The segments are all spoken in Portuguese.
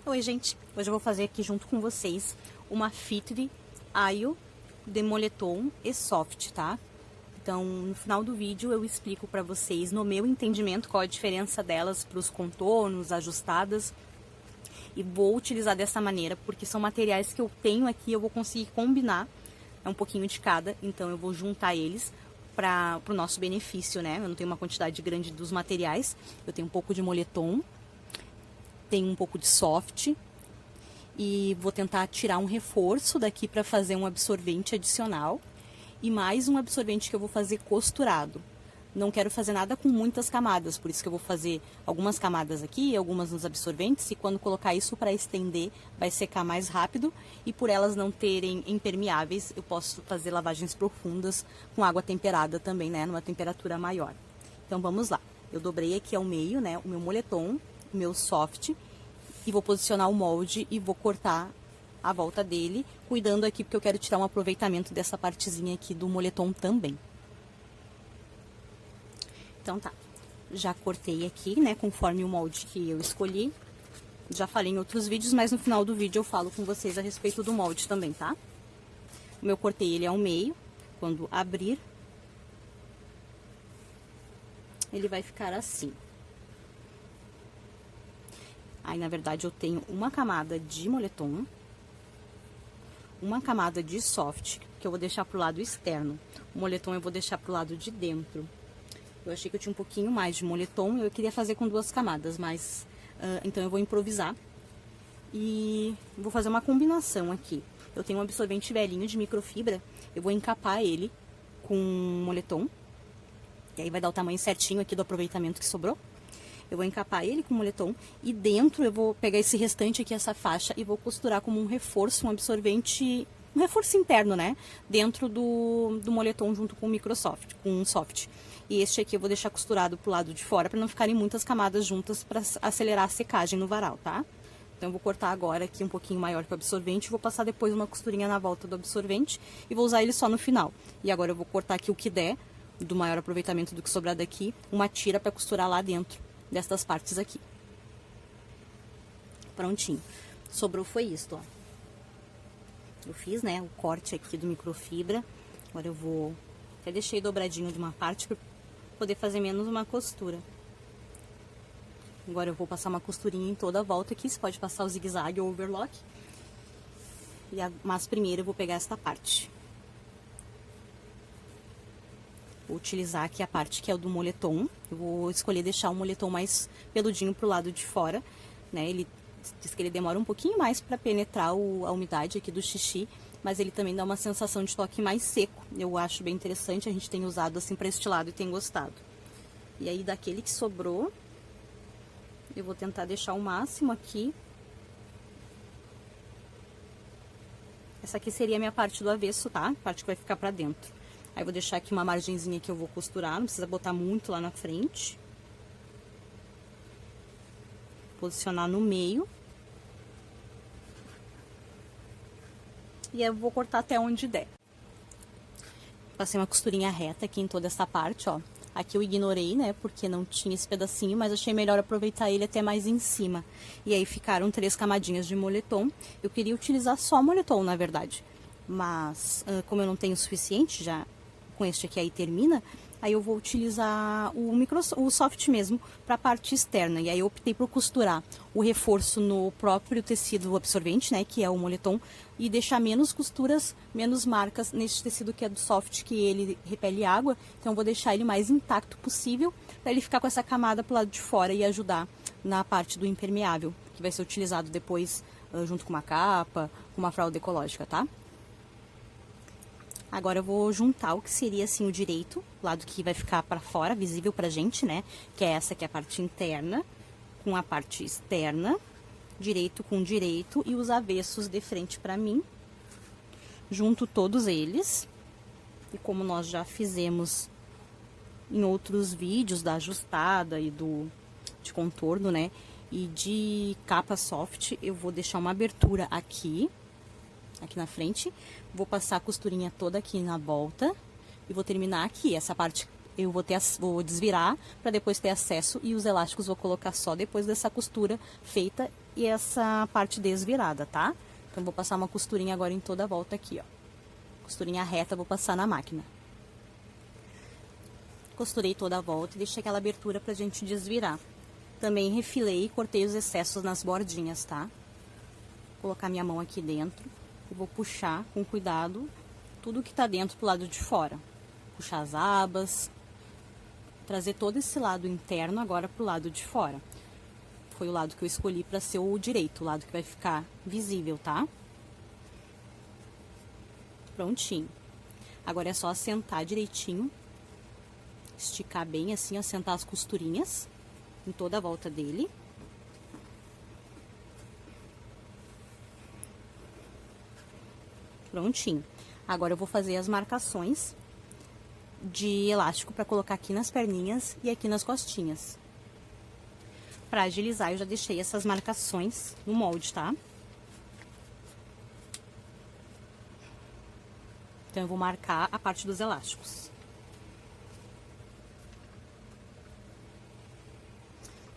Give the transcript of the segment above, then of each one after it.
Oi, gente! Hoje eu vou fazer aqui junto com vocês uma Fitri Ayo de moletom e soft, tá? Então, no final do vídeo eu explico pra vocês, no meu entendimento, qual a diferença delas pros contornos, ajustadas. E vou utilizar dessa maneira, porque são materiais que eu tenho aqui, eu vou conseguir combinar, é um pouquinho de cada, então eu vou juntar eles para o nosso benefício, né? Eu não tenho uma quantidade grande dos materiais, eu tenho um pouco de moletom, tenho um pouco de soft e vou tentar tirar um reforço daqui para fazer um absorvente adicional e mais um absorvente que eu vou fazer costurado. Não quero fazer nada com muitas camadas, por isso que eu vou fazer algumas camadas aqui, algumas nos absorventes, e quando colocar isso para estender, vai secar mais rápido, e por elas não terem impermeáveis, eu posso fazer lavagens profundas com água temperada também, né, numa temperatura maior. Então vamos lá, eu dobrei aqui ao meio, né, o meu moletom, o meu soft, e vou posicionar o molde e vou cortar a volta dele, cuidando aqui porque eu quero tirar um aproveitamento dessa partezinha aqui do moletom também. Então tá, já cortei aqui, né, conforme o molde que eu escolhi. Já falei em outros vídeos, mas no final do vídeo eu falo com vocês a respeito do molde também, tá? O meu cortei ele ao meio, quando abrir, ele vai ficar assim. Aí, na verdade, eu tenho uma camada de moletom, uma camada de soft, que eu vou deixar pro lado externo. O moletom eu vou deixar pro lado de dentro. Eu achei que eu tinha um pouquinho mais de moletom, eu queria fazer com 2 camadas, mas... então eu vou improvisar e vou fazer uma combinação aqui. Eu tenho um absorvente velhinho de microfibra, eu vou encapar ele com moletom, e aí vai dar o tamanho certinho aqui do aproveitamento que sobrou. Eu vou encapar ele com moletom e dentro eu vou pegar esse restante aqui, essa faixa, e vou costurar como um reforço, um absorvente, um reforço interno, né? Dentro do moletom junto com o microsoft, com o soft. E este aqui eu vou deixar costurado pro lado de fora para não ficarem muitas camadas juntas para acelerar a secagem no varal, tá? Então eu vou cortar agora aqui um pouquinho maior que o absorvente, vou passar depois uma costurinha na volta do absorvente e vou usar ele só no final. E agora eu vou cortar aqui o que der, do maior aproveitamento do que sobrar daqui, uma tira para costurar lá dentro destas partes aqui. Prontinho. Sobrou foi isso, ó. Eu fiz, né, o corte aqui do microfibra. Agora eu vou... Até deixei dobradinho de uma parte para poder fazer menos uma costura. Agora eu vou passar uma costurinha em toda a volta aqui. Você pode passar o zigue-zague ou overlock. Mas primeiro eu vou pegar esta parte. Vou utilizar aqui a parte que é o do moletom. Eu vou escolher deixar o moletom mais peludinho pro lado de fora, né? Ele diz que ele demora um pouquinho mais para penetrar a umidade aqui do xixi, mas ele também dá uma sensação de toque mais seco. Eu acho bem interessante, a gente tem usado assim para este lado e tem gostado. E aí daquele que sobrou, eu vou tentar deixar o máximo aqui. Essa aqui seria a minha parte do avesso, tá? A parte que vai ficar pra dentro. Aí vou deixar aqui uma margenzinha que eu vou costurar, não precisa botar muito lá na frente. Posicionar no meio. E eu vou cortar até onde der. Passei uma costurinha reta aqui em toda essa parte, ó. Aqui eu ignorei, né, porque não tinha esse pedacinho, mas achei melhor aproveitar ele até mais em cima. E aí ficaram 3 camadinhas de moletom. Eu queria utilizar só moletom, na verdade. Mas, como eu não tenho o suficiente, já com este aqui aí termina, aí eu vou utilizar o soft mesmo para a parte externa. E aí eu optei por costurar o reforço no próprio tecido absorvente, né, que é o moletom, e deixar menos costuras, menos marcas nesse tecido que é do soft, que ele repele água. Então eu vou deixar ele mais intacto possível, para ele ficar com essa camada pro lado de fora e ajudar na parte do impermeável, que vai ser utilizado depois junto com uma capa, com uma fralda ecológica, tá? Agora eu vou juntar o que seria assim o direito, o lado que vai ficar para fora, visível pra gente, né? Que é essa que é a parte interna, com a parte externa, direito com direito e os avessos de frente pra mim. Junto todos eles. E como nós já fizemos em outros vídeos da ajustada e de contorno, né? E de capa soft, eu vou deixar uma abertura aqui na frente, vou passar a costurinha toda aqui na volta e vou terminar aqui. Essa parte eu vou desvirar para depois ter acesso, e os elásticos vou colocar só depois dessa costura feita e essa parte desvirada, tá? Então, vou passar uma costurinha agora em toda a volta aqui, ó. Costurinha reta, vou passar na máquina. Costurei toda a volta e deixei aquela abertura pra gente desvirar. Também refilei e cortei os excessos nas bordinhas, tá? Vou colocar minha mão aqui dentro e vou puxar com cuidado tudo que tá dentro pro lado de fora. Puxar as abas, trazer todo esse lado interno agora pro lado de fora. Foi o lado que eu escolhi para ser o direito, o lado que vai ficar visível, tá? Prontinho. Agora é só assentar direitinho, esticar bem assim, assentar as costurinhas em toda a volta dele. Prontinho. Agora eu vou fazer as marcações de elástico para colocar aqui nas perninhas e aqui nas costinhas. Para agilizar, eu já deixei essas marcações no molde, tá? Então, eu vou marcar a parte dos elásticos.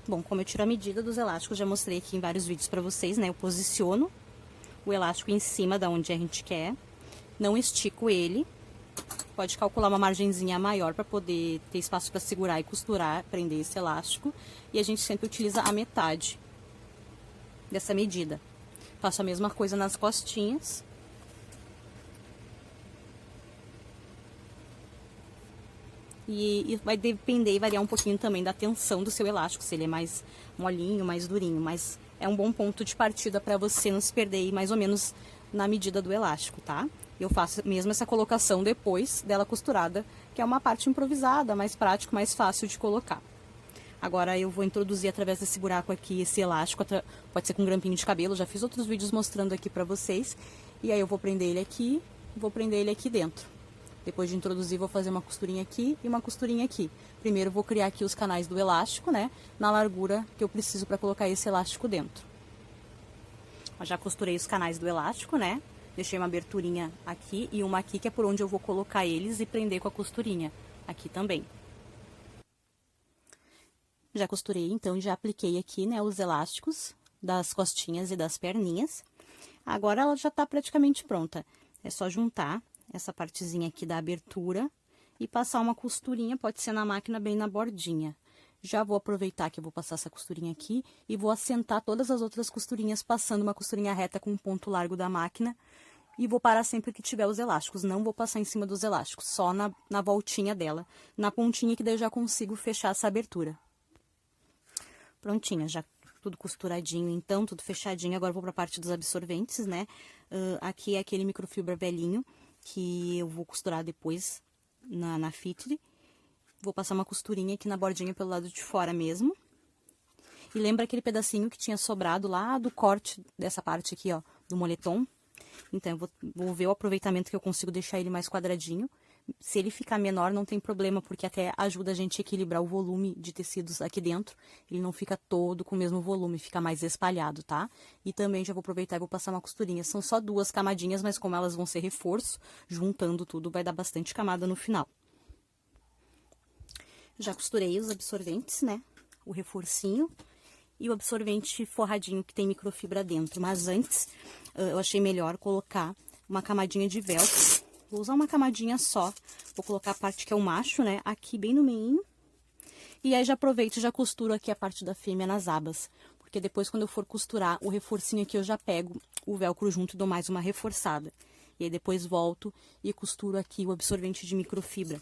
Bom, como eu tiro a medida dos elásticos, já mostrei aqui em vários vídeos pra vocês, né? Eu posiciono o elástico em cima da onde a gente quer, não estico ele. Pode calcular uma margenzinha maior para poder ter espaço para segurar e costurar, prender esse elástico. E a gente sempre utiliza a metade dessa medida. Faço a mesma coisa nas costinhas. E vai depender e variar um pouquinho também da tensão do seu elástico, se ele é mais molinho, mais durinho. Mas é um bom ponto de partida para você não se perder mais ou menos na medida do elástico, tá? Eu faço mesmo essa colocação depois dela costurada, que é uma parte improvisada, mais prático, mais fácil de colocar. Agora eu vou introduzir através desse buraco aqui esse elástico, pode ser com um grampinho de cabelo, já fiz outros vídeos mostrando aqui pra vocês. E aí eu vou prender ele aqui, vou prender ele aqui dentro. Depois de introduzir, vou fazer uma costurinha aqui e uma costurinha aqui. Primeiro vou criar aqui os canais do elástico, né, na largura que eu preciso para colocar esse elástico dentro. Eu já costurei os canais do elástico, né? Deixei uma aberturinha aqui e uma aqui, que é por onde eu vou colocar eles e prender com a costurinha aqui também. Já costurei, então, já apliquei aqui, né, os elásticos das costinhas e das perninhas. Agora ela já tá praticamente pronta. É só juntar essa partezinha aqui da abertura e passar uma costurinha, pode ser na máquina, bem na bordinha. Já vou aproveitar que eu vou passar essa costurinha aqui e vou assentar todas as outras costurinhas, passando uma costurinha reta com um ponto largo da máquina. E vou parar sempre que tiver os elásticos, não vou passar em cima dos elásticos, só na voltinha dela, na pontinha, que daí eu já consigo fechar essa abertura. Prontinha, já tudo costuradinho, então, tudo fechadinho. Agora eu vou pra parte dos absorventes, né? Aqui é aquele microfibra velhinho, que eu vou costurar depois na fitre. Vou passar uma costurinha aqui na bordinha pelo lado de fora mesmo. E lembra aquele pedacinho que tinha sobrado lá do corte dessa parte aqui, ó, do moletom? Então, eu vou ver o aproveitamento que eu consigo deixar ele mais quadradinho. Se ele ficar menor, não tem problema, porque até ajuda a gente a equilibrar o volume de tecidos aqui dentro. Ele não fica todo com o mesmo volume, fica mais espalhado, tá? E também já vou aproveitar e vou passar uma costurinha. São só 2 camadinhas, mas como elas vão ser reforço, juntando tudo, vai dar bastante camada no final. Já costurei os absorventes, né? O reforcinho e o absorvente forradinho que tem microfibra dentro. Mas antes, eu achei melhor colocar uma camadinha de velcro. Vou usar uma camadinha só. Vou colocar a parte que é o macho, né? Aqui bem no meio. E aí já aproveito e já costuro aqui a parte da fêmea nas abas. Porque depois, quando eu for costurar o reforcinho aqui, eu já pego o velcro junto e dou mais uma reforçada. E aí depois volto e costuro aqui o absorvente de microfibra,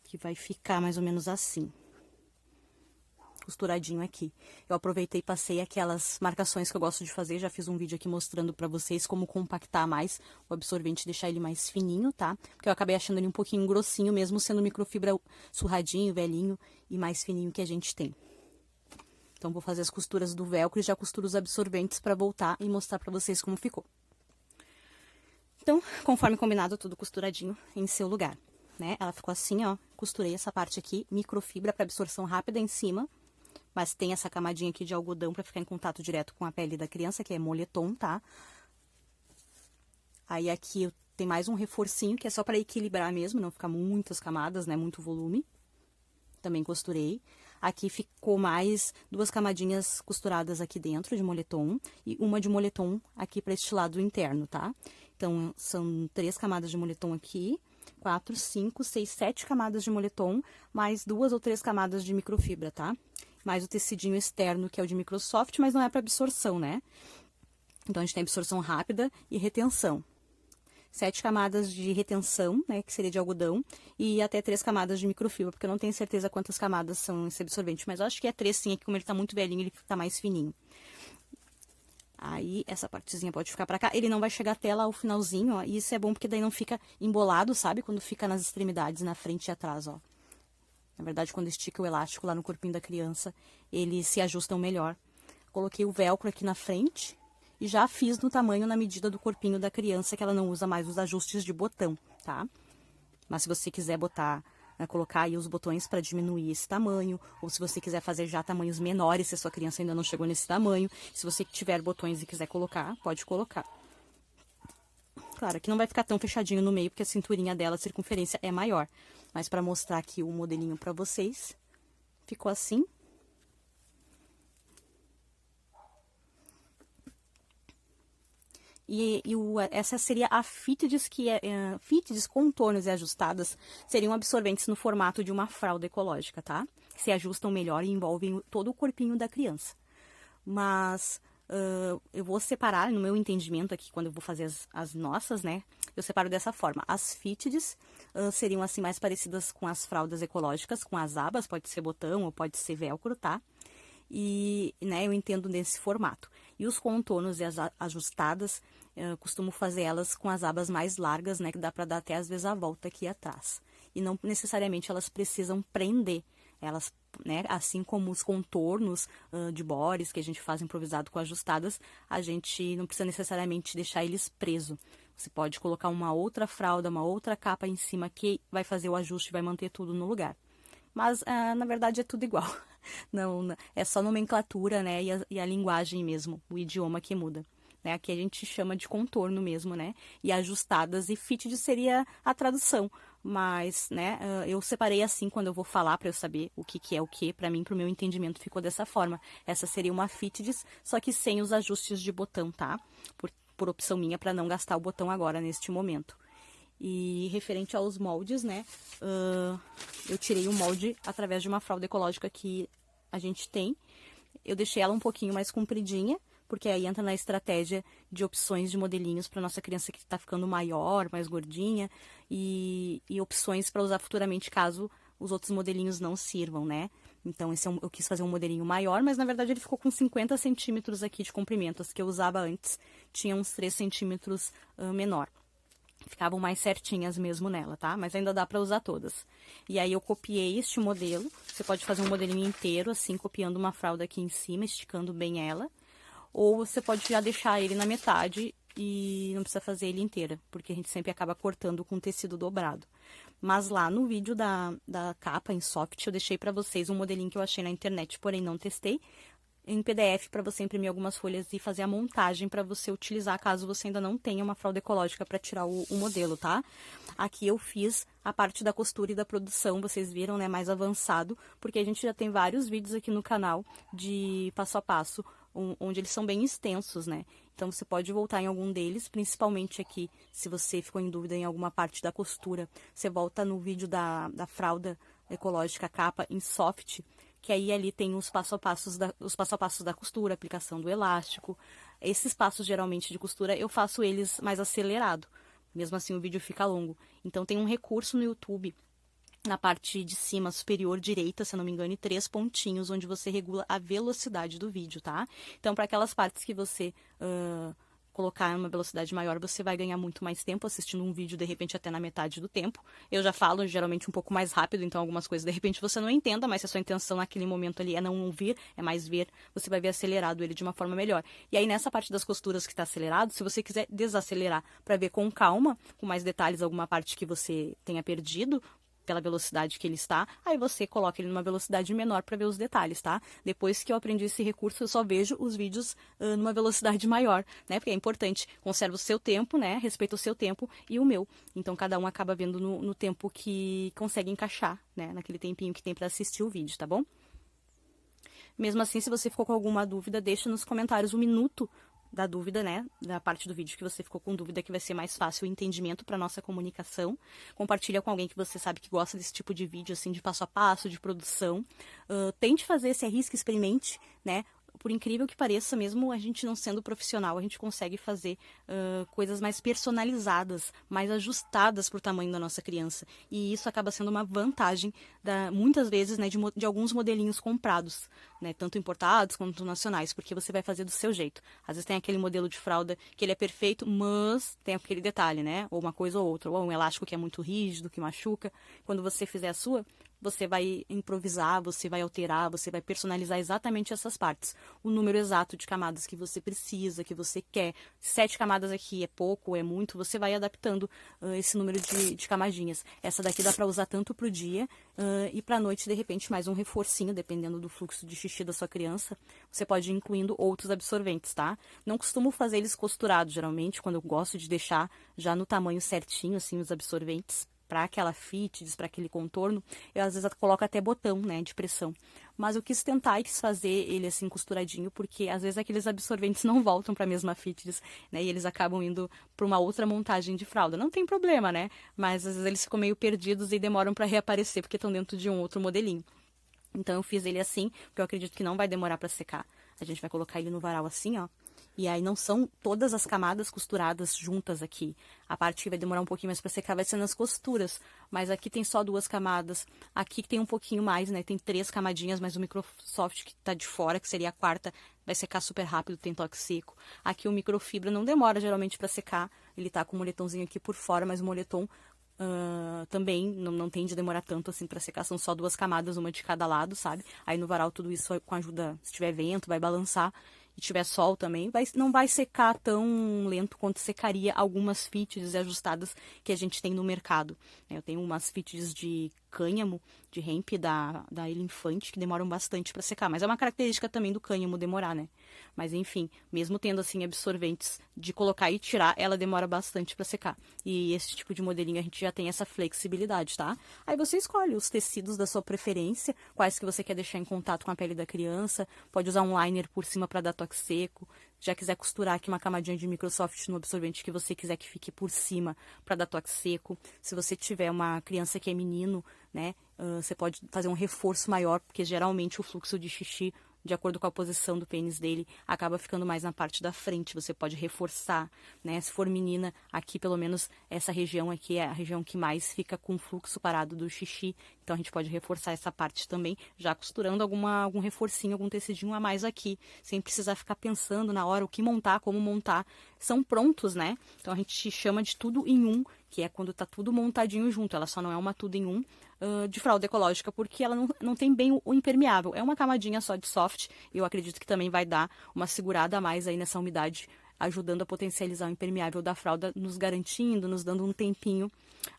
que vai ficar mais ou menos assim, costuradinho aqui. Eu aproveitei e passei aquelas marcações que eu gosto de fazer, já fiz um vídeo aqui mostrando pra vocês como compactar mais o absorvente, deixar ele mais fininho, tá? Porque eu acabei achando ele um pouquinho grossinho, mesmo sendo microfibra surradinho, velhinho e mais fininho que a gente tem. Então, vou fazer as costuras do velcro e já costuro os absorventes pra voltar e mostrar pra vocês como ficou. Então, conforme combinado, tudo costuradinho em seu lugar, né? Ela ficou assim, ó, costurei essa parte aqui, microfibra para absorção rápida em cima, mas tem essa camadinha aqui de algodão para ficar em contato direto com a pele da criança, que é moletom, tá? Aí aqui eu tem mais um reforcinho, que é só para equilibrar mesmo, não ficar muitas camadas, né, muito volume. Também costurei. Aqui ficou mais 2 camadinhas costuradas aqui dentro de moletom e uma de moletom aqui para este lado interno, tá? Então, são 3 camadas de moletom aqui, 4, 5, 6, 7 camadas de moletom, mais 2 ou 3 camadas de microfibra, tá? Mais o tecidinho externo, que é o de Microsoft, mas não é para absorção, né? Então, a gente tem absorção rápida e retenção. 7 camadas de retenção, né, que seria de algodão, e até 3 camadas de microfibra, porque eu não tenho certeza quantas camadas são esse absorvente, mas eu acho que é 3 sim, aqui como ele tá muito velhinho, ele fica mais fininho. Aí, essa partezinha pode ficar pra cá, ele não vai chegar até lá o finalzinho, ó, e isso é bom porque daí não fica embolado, sabe, quando fica nas extremidades, na frente e atrás, ó. Na verdade, quando estica o elástico lá no corpinho da criança, eles se ajustam melhor. Coloquei o velcro aqui na frente, e já fiz no tamanho, na medida do corpinho da criança, que ela não usa mais os ajustes de botão, tá? Mas se você quiser botar, né, colocar aí os botões para diminuir esse tamanho, ou se você quiser fazer já tamanhos menores, se a sua criança ainda não chegou nesse tamanho, se você tiver botões e quiser colocar, pode colocar. Claro, que não vai ficar tão fechadinho no meio, porque a cinturinha dela, a circunferência é maior. Mas para mostrar aqui o modelinho para vocês, ficou assim. Essa seria a fitted, que fitted, contornos e ajustadas seriam absorventes no formato de uma fralda ecológica, tá? Que se ajustam melhor e envolvem todo o corpinho da criança. Mas eu vou separar, no meu entendimento aqui, quando eu vou fazer as nossas, né? Eu separo dessa forma. As fitteds seriam assim mais parecidas com as fraldas ecológicas, com as abas, pode ser botão ou pode ser velcro, tá? E, né, eu entendo nesse formato. E os contornos e as ajustadas, eu costumo fazer elas com as abas mais largas, né, que dá para dar até às vezes a volta aqui atrás. E não necessariamente elas precisam prender. Elas, né, assim como os contornos de bores que a gente faz improvisado com ajustadas, a gente não precisa necessariamente deixar eles presos. Você pode colocar uma outra fralda, uma outra capa em cima que vai fazer o ajuste e vai manter tudo no lugar. Mas, na verdade, é tudo igual. Não, é só nomenclatura, né, e a linguagem mesmo, o idioma que muda. Né? Aqui a gente chama de contorno mesmo, né? E ajustadas e fitted seria a tradução. Mas, né, eu separei assim quando eu vou falar para eu saber o que é o que. Para mim, pro meu entendimento, ficou dessa forma. Essa seria uma fitted, só que sem os ajustes de botão, tá? Por opção minha, para não gastar o botão agora, neste momento. E referente aos moldes, né, eu tirei o molde através de uma fralda ecológica que a gente tem. Eu deixei ela um pouquinho mais compridinha, porque aí entra na estratégia de opções de modelinhos para nossa criança que está ficando maior, mais gordinha, e opções para usar futuramente caso os outros modelinhos não sirvam, né? Então, eu quis fazer um modelinho maior, mas na verdade ele ficou com 50 centímetros aqui de comprimento. As que eu usava antes tinham uns 3 centímetros menor. Ficavam mais certinhas mesmo nela, tá? Mas ainda dá pra usar todas. E aí eu copiei este modelo. Você pode fazer um modelinho inteiro, assim, copiando uma fralda aqui em cima, esticando bem ela. Ou você pode já deixar ele na metade e não precisa fazer ele inteira, porque a gente sempre acaba cortando com tecido dobrado. Mas lá no vídeo da capa em soft, eu deixei pra vocês um modelinho que eu achei na internet, porém não testei, em PDF para você imprimir algumas folhas e fazer a montagem para você utilizar caso você ainda não tenha uma fralda ecológica para tirar o modelo, tá? Aqui eu fiz a parte da costura e da produção, vocês viram, né, mais avançado, porque a gente já tem vários vídeos aqui no canal de passo a passo, onde eles são bem extensos, né? Então você pode voltar em algum deles, principalmente aqui, se você ficou em dúvida em alguma parte da costura, você volta no vídeo da fralda ecológica capa em soft, que aí ali tem os passo a passos da costura, aplicação do elástico. Esses passos geralmente de costura eu faço eles mais acelerado, mesmo assim o vídeo fica longo. Então tem um recurso no YouTube, na parte de cima superior direita, se eu não me engano, 3 pontinhos, onde você regula a velocidade do vídeo, tá? Então para aquelas partes que você colocar uma velocidade maior, você vai ganhar muito mais tempo assistindo um vídeo, de repente até na metade do tempo. Eu já falo geralmente um pouco mais rápido, então algumas coisas de repente você não entenda, mas se a sua intenção naquele momento ali é não ouvir, é mais ver, você vai ver acelerado ele de uma forma melhor. E aí nessa parte das costuras que está acelerado, se você quiser desacelerar para ver com calma, com mais detalhes, alguma parte que você tenha perdido, pela velocidade que ele está, aí você coloca ele numa velocidade menor para ver os detalhes, tá? Depois que eu aprendi esse recurso, eu só vejo os vídeos numa velocidade maior, né? Porque é importante, conserva o seu tempo, né? Respeita o seu tempo e o meu. Então, cada um acaba vendo no tempo que consegue encaixar, né? Naquele tempinho que tem para assistir o vídeo, tá bom? Mesmo assim, se você ficou com alguma dúvida, deixa nos comentários o minuto da dúvida, né? Da parte do vídeo que você ficou com dúvida, que vai ser mais fácil o entendimento para nossa comunicação. Compartilha com alguém que você sabe que gosta desse tipo de vídeo, assim, de passo a passo, de produção. Tente fazer, se arrisque, experimente, né? Por incrível que pareça, mesmo a gente não sendo profissional, a gente consegue fazer coisas mais personalizadas, mais ajustadas para o tamanho da nossa criança. E isso acaba sendo uma vantagem, muitas vezes, né, de alguns modelinhos comprados, né, tanto importados quanto nacionais, porque você vai fazer do seu jeito. Às vezes tem aquele modelo de fralda que ele é perfeito, mas tem aquele detalhe, né? Ou uma coisa ou outra, ou um elástico que é muito rígido, que machuca. Quando você fizer a sua, você vai improvisar, você vai alterar, você vai personalizar exatamente essas partes. O número exato de camadas que você precisa, que você quer. 7 camadas aqui é pouco ou é muito, você vai adaptando esse número de camadinhas. Essa daqui dá para usar tanto para o dia e para a noite, de repente, mais um reforcinho, dependendo do fluxo de xixi da sua criança. Você pode ir incluindo outros absorventes, tá? Não costumo fazer eles costurados, geralmente, quando eu gosto de deixar já no tamanho certinho, assim, os absorventes. Para aquela fitness, para aquele contorno, eu às vezes coloco até botão, né, de pressão. Mas eu quis tentar e quis fazer ele assim costuradinho, porque às vezes aqueles absorventes não voltam para a mesma fitness, né, e eles acabam indo para uma outra montagem de fralda. Não tem problema, né, mas às vezes eles ficam meio perdidos e demoram para reaparecer, porque estão dentro de um outro modelinho. Então eu fiz ele assim, porque eu acredito que não vai demorar para secar. A gente vai colocar ele no varal assim, ó. E aí não são todas as camadas costuradas juntas aqui. A parte que vai demorar um pouquinho mais para secar vai ser nas costuras. Mas aqui tem só 2 camadas. Aqui tem um pouquinho mais, né? Tem 3 camadinhas, mas o Microsoft que tá de fora, que seria a 4ª, vai secar super rápido, tem toque seco. Aqui o microfibra não demora geralmente para secar. Ele tá com um moletomzinho aqui por fora, mas o moletom também não tende a demorar tanto assim para secar, são só 2 camadas, uma de cada lado, sabe? Aí no varal tudo isso com ajuda, se tiver vento, vai balançar, e tiver sol também, não vai secar tão lento quanto secaria algumas fitness ajustadas que a gente tem no mercado. Eu tenho umas fitness de cânhamo, de hemp da Elefante, que demoram bastante para secar, mas é uma característica também do cânhamo demorar, né? Mas enfim, mesmo tendo assim absorventes de colocar e tirar, ela demora bastante para secar. E esse tipo de modelinho a gente já tem essa flexibilidade, tá? Aí você escolhe os tecidos da sua preferência, quais que você quer deixar em contato com a pele da criança, pode usar um liner por cima para dar toque seco. Já quiser costurar aqui uma camadinha de Microsoft no absorvente que você quiser que fique por cima para dar toque seco. Se você tiver uma criança que é menino, né, você pode fazer um reforço maior, porque geralmente o fluxo de xixi, de acordo com a posição do pênis dele, acaba ficando mais na parte da frente. Você pode reforçar, né? Se for menina, aqui pelo menos essa região aqui é a região que mais fica com fluxo parado do xixi. Então a gente pode reforçar essa parte também, já costurando algum reforcinho, algum tecidinho a mais aqui, sem precisar ficar pensando na hora o que montar, como montar. São prontos, né? Então a gente chama de tudo em um, que é quando tá tudo montadinho junto. Ela só não é uma tudo em um de fralda ecológica, porque ela não tem bem o impermeável. É uma camadinha só de soft, e eu acredito que também vai dar uma segurada a mais aí nessa umidade, ajudando a potencializar o impermeável da fralda, nos garantindo, nos dando um tempinho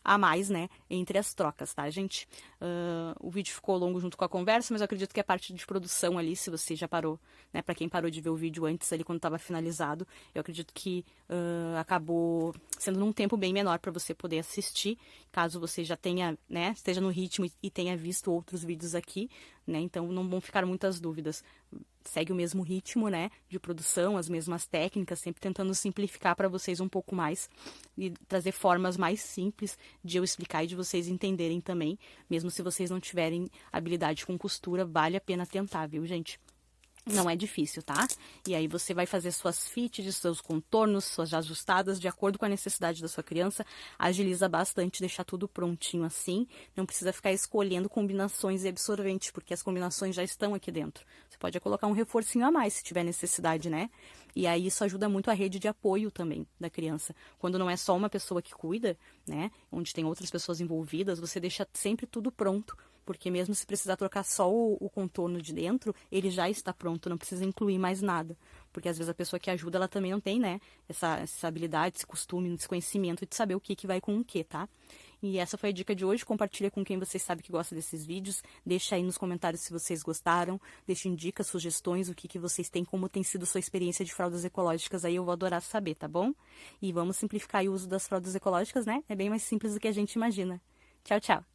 a mais, né, entre as trocas, tá, gente? O vídeo ficou longo junto com a conversa, mas eu acredito que a parte de produção ali, se você já parou, né, para quem parou de ver o vídeo antes ali, quando estava finalizado, eu acredito que acabou sendo num tempo bem menor para você poder assistir, caso você já tenha, né, esteja no ritmo e tenha visto outros vídeos aqui, né, então não vão ficar muitas dúvidas. Segue o mesmo ritmo, né, de produção, as mesmas técnicas, sempre tentando simplificar para vocês um pouco mais e trazer formas mais simples de eu explicar e de vocês entenderem também, mesmo se vocês não tiverem habilidade com costura, vale a pena tentar, viu, gente? Não é difícil, tá? E aí você vai fazer suas fitness, seus contornos, suas ajustadas de acordo com a necessidade da sua criança. Agiliza bastante, deixar tudo prontinho assim. Não precisa ficar escolhendo combinações e absorventes, porque as combinações já estão aqui dentro. Você pode colocar um reforcinho a mais se tiver necessidade, né? E aí isso ajuda muito a rede de apoio também da criança. Quando não é só uma pessoa que cuida, né? Onde tem outras pessoas envolvidas, você deixa sempre tudo pronto. Porque mesmo se precisar trocar só o contorno de dentro, ele já está pronto, não precisa incluir mais nada. Porque às vezes a pessoa que ajuda, ela também não tem, né, essa habilidade, esse costume, esse conhecimento de saber o que vai com o que, tá? E essa foi a dica de hoje. Compartilha com quem você sabe que gosta desses vídeos. Deixa aí nos comentários se vocês gostaram. Deixem dicas, sugestões, o que vocês têm, como tem sido sua experiência de fraldas ecológicas. Aí eu vou adorar saber, tá bom? E vamos simplificar o uso das fraldas ecológicas, né? É bem mais simples do que a gente imagina. Tchau, tchau!